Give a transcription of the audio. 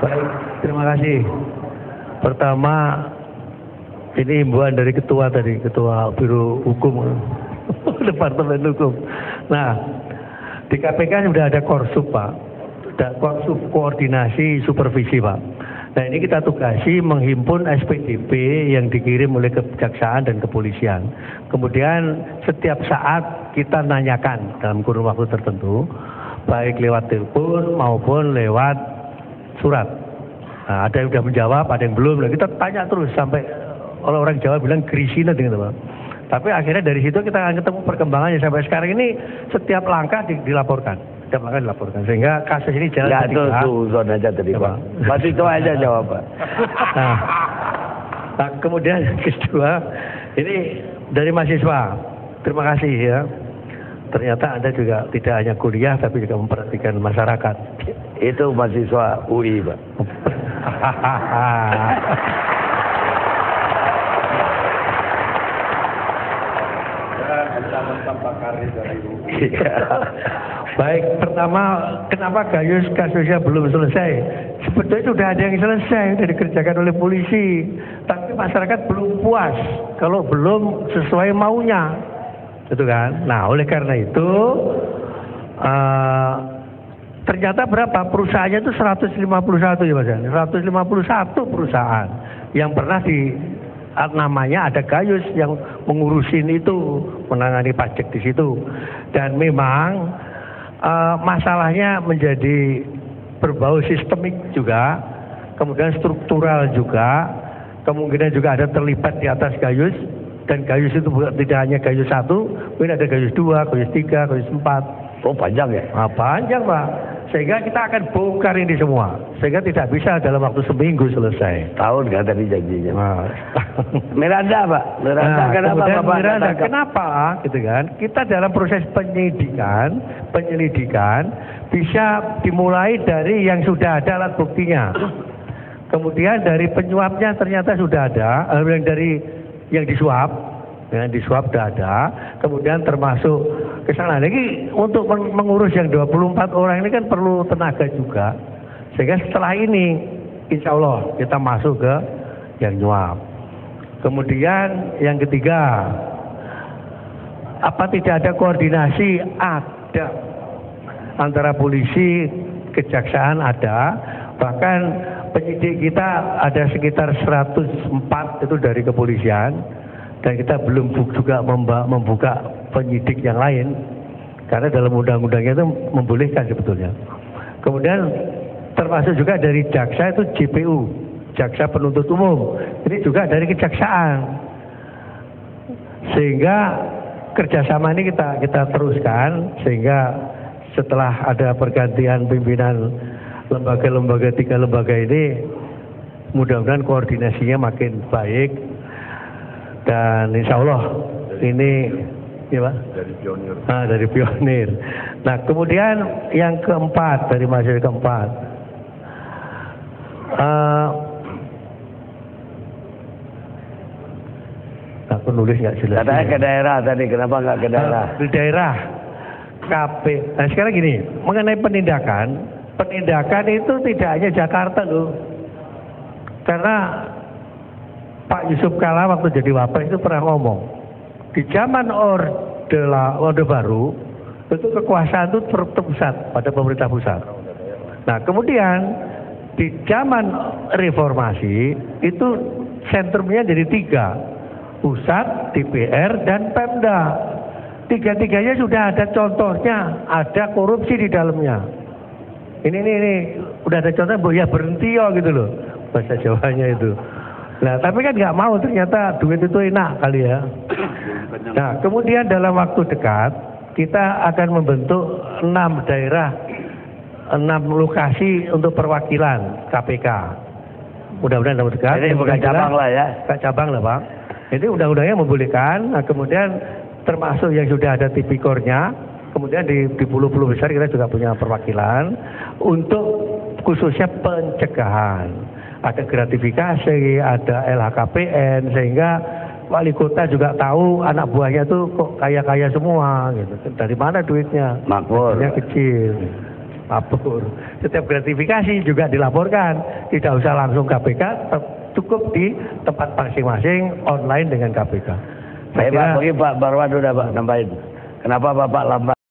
Baik, terima kasih. Pertama, ini himbauan dari ketua tadi, ketua Biro Hukum, Departemen Hukum. Nah, di KPK sudah ada Korsup, Pak. Ada Korsup Koordinasi Supervisi, Pak. Nah, ini kita tugasi menghimpun SPDP yang dikirim oleh Kejaksaan dan Kepolisian. Kemudian setiap saat kita nanyakan dalam kurun waktu tertentu, baik lewat telepon maupun lewat surat. Nah, ada yang sudah menjawab, ada yang belum. Nah, kita tanya terus sampai orang Jawa bilang grisina gitu, Pak. Tapi akhirnya dari situ kita akan ketemu perkembangannya sampai sekarang ini setiap langkah dilaporkan. Setiap langkah dilaporkan. Sehingga kasus ini jalan nggak tuh aja tadi, Pak. Masih itu aja jawab, Pak. Nah, kemudian yang kedua, ini dari mahasiswa. Terima kasih ya. Ternyata Anda juga tidak hanya kuliah tapi juga memperhatikan masyarakat. Itu mahasiswa UI, Pak. Baik, pertama, kenapa Gayus kasusnya belum selesai? Sebetulnya sudah ada yang selesai, sudah dikerjakan oleh polisi. Tapi masyarakat belum puas kalau belum sesuai maunya. Gitu kan? Nah, oleh karena itu, ternyata berapa? Perusahaannya itu 151 ya Mas. 151 perusahaan yang pernah namanya ada Gayus yang mengurusin itu, menangani pajak di situ. Dan memang masalahnya menjadi berbau sistemik juga, kemudian struktural juga, kemungkinan juga ada terlibat di atas Gayus. Dan Gayus itu tidak hanya Gayus 1, mungkin ada Gayus 2, Gayus 3, Gayus 4. Oh, panjang ya? Nah, panjang, Pak. Sehingga kita akan bongkar ini semua. Sehingga tidak bisa dalam waktu seminggu selesai. Tahun kan tadi janjinya. Nah. Miranda, Pak. Miranda, kenapa Bapak? Miranda, kenapa? Gitu kan? Kita dalam proses penyelidikan bisa dimulai dari yang sudah ada alat buktinya. Kemudian dari penyuapnya ternyata sudah ada, yang disuap sudah ada, kemudian termasuk ke sana. Lagi untuk mengurus yang 24 orang ini kan perlu tenaga juga. Sehingga setelah ini insya Allah kita masuk ke yang nyuap. Kemudian yang ketiga, apa tidak ada koordinasi? Ada. Antara polisi, kejaksaan ada, bahkan penyidik kita ada sekitar 104 itu dari kepolisian, dan kita belum juga membuka penyidik yang lain karena dalam undang-undangnya itu membolehkan sebetulnya. Kemudian termasuk juga dari jaksa itu JPU, jaksa penuntut umum, ini juga dari kejaksaan. Sehingga kerjasama ini kita teruskan, sehingga setelah ada pergantian pimpinan lembaga-lembaga, 3 lembaga ini, mudah-mudahan koordinasinya makin baik. Dan insya Allah ini ya Pak? Dari pionir. Nah, kemudian yang keempat, dari mahasiswa keempat, aku nulis nggak jelas. Katanya ke daerah tadi, kenapa nggak ke daerah? Di daerah KP. Nah, sekarang gini, mengenai penindakan itu tidak hanya Jakarta loh. Karena Pak Yusuf Kalla waktu jadi Wapres itu pernah ngomong, di zaman Orde Baru itu kekuasaan itu terpusat pada pemerintah pusat. Nah, kemudian di zaman reformasi itu sentrumnya jadi 3, pusat, DPR, dan Pemda. 3-tiganya sudah ada contohnya, ada korupsi di dalamnya. Ini udah ada contohnya, ya berhenti ya gitu loh bahasa Jawanya itu. Nah, tapi kan nggak mau, ternyata duit itu enak kali ya. Nah, kemudian dalam waktu dekat kita akan membentuk 6 daerah, 6 lokasi untuk perwakilan KPK. Mudah-mudahan dalam dekat. Ini bukan cabang lah ya. Bukan cabang lah Pak. Ini undang-undangnya membolehkan. Nah, kemudian termasuk yang sudah ada tipikornya. Kemudian di pulau-pulau besar kita juga punya perwakilan untuk khususnya pencegahan. Ada gratifikasi, ada LHKPN, sehingga wali kota juga tahu anak buahnya tuh kok kaya-kaya semua gitu. Dari mana duitnya? Makmur. Duitnya kecil. lapor. Setiap gratifikasi juga dilaporkan, tidak usah langsung KPK, cukup di tempat masing-masing online dengan KPK. Baik Pak, bagi Pak Barwan udah Pak nambahin. Kenapa Bapak lambat?